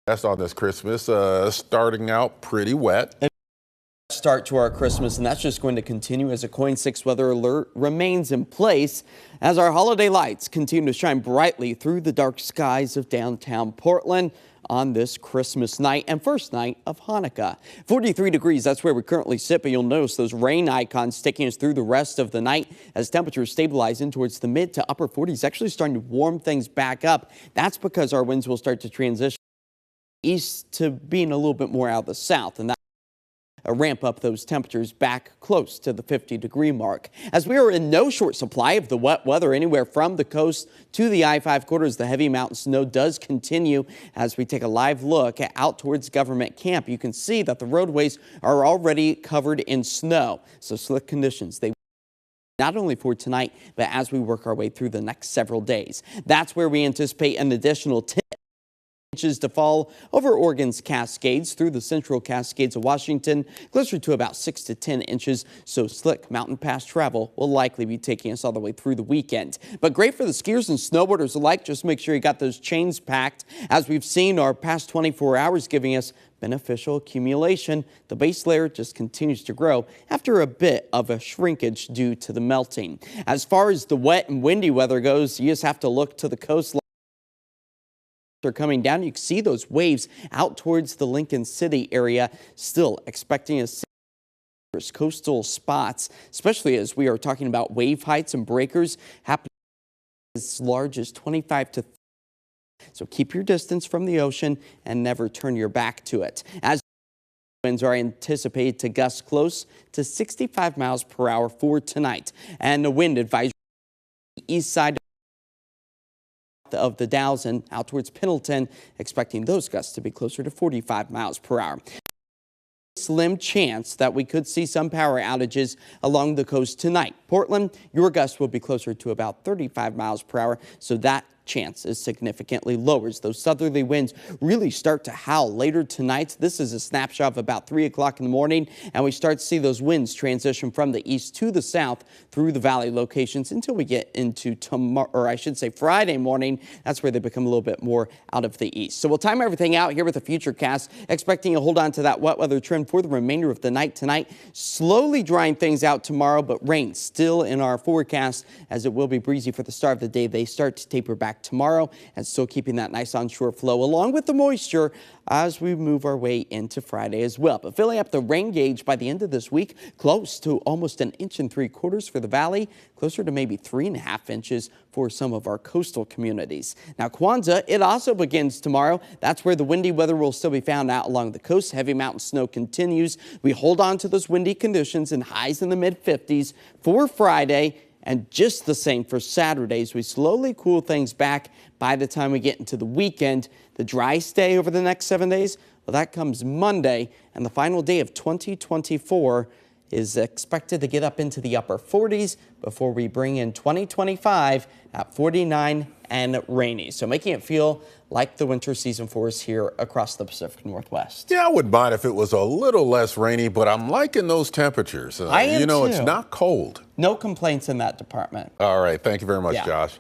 That's on this Christmas, starting out pretty wet. Start to our Christmas, and that's just going to continue as a KOIN 6 weather alert remains in place as our holiday lights continue to shine brightly through the dark skies of downtown Portland on this Christmas night and first night of Hanukkah. 43 degrees, that's where we currently sit, but you'll notice those rain icons taking us through the rest of the night as temperatures stabilize in towards the mid to upper 40s, actually starting to warm things back up. That's because our winds will start to transition east to being a little bit more out of the south, and that ramp up those temperatures back close to the 50-degree mark. As we are in no short supply of the wet weather anywhere from the coast to the I-5 corridors, the heavy mountain snow does continue. As we take a live look out towards Government Camp, you can see that the roadways are already covered in snow. So slick conditions, they not only for tonight, but as we work our way through the next several days. That's where we anticipate an additional 10 inches to fall over Oregon's Cascades through the central Cascades of Washington, closer to about 6 to 10 inches. So slick mountain pass travel will likely be taking us all the way through the weekend. But great for the skiers and snowboarders alike. Just make sure you got those chains packed. As we've seen our past 24 hours giving us beneficial accumulation, the base layer just continues to grow after a bit of a shrinkage due to the melting. As far as the wet and windy weather goes, you just have to look to the coastline. Are coming down. You can see those waves out towards the Lincoln City area. Still expecting a coastal spots, especially as we are talking about wave heights and breakers happening as large as 25 to 30. So keep your distance from the ocean and never turn your back to it. As winds are anticipated to gust close to 65 miles per hour for tonight, and the wind advisory east side of the Dalles and out towards Pendleton, expecting those gusts to be closer to 45 miles per hour. Slim chance that we could see some power outages along the coast tonight. Portland, your gusts will be closer to about 35 miles per hour, so that chance is significantly lower as those southerly winds really start to howl later tonight. This is a snapshot of about 3 o'clock in the morning, and we start to see those winds transition from the east to the south through the valley locations until we get into tomorrow, or I should say Friday morning. That's where they become a little bit more out of the east. So we'll time everything out here with a future cast, expecting to hold on to that wet weather trend for the remainder of the night tonight. Slowly drying things out tomorrow, but rain still in our forecast as it will be breezy for the start of the day. They start to taper back tomorrow and still keeping that nice onshore flow along with the moisture as we move our way into Friday as well. But filling up the rain gauge by the end of this week, close to almost 1 3/4 inches for the valley, closer to maybe 3.5 inches for some of our coastal communities. Now Kwanzaa, it also begins tomorrow. That's where the windy weather will still be found out along the coast. Heavy mountain snow continues. We hold on to those windy conditions and highs in the mid-50s for Friday. And just the same for Saturdays. We slowly cool things back by the time we get into the weekend. The dry stay over the next 7 days, well, that comes Monday, and the final day of 2024 is expected to get up into the upper 40s before we bring in 2025 at 49 and rainy. So making it feel like the winter season for us here across the Pacific Northwest. Yeah, I wouldn't mind if it was a little less rainy, but I'm liking those temperatures. I am You know, too. it's not cold. No complaints in that department. All right. Thank you very much, Josh.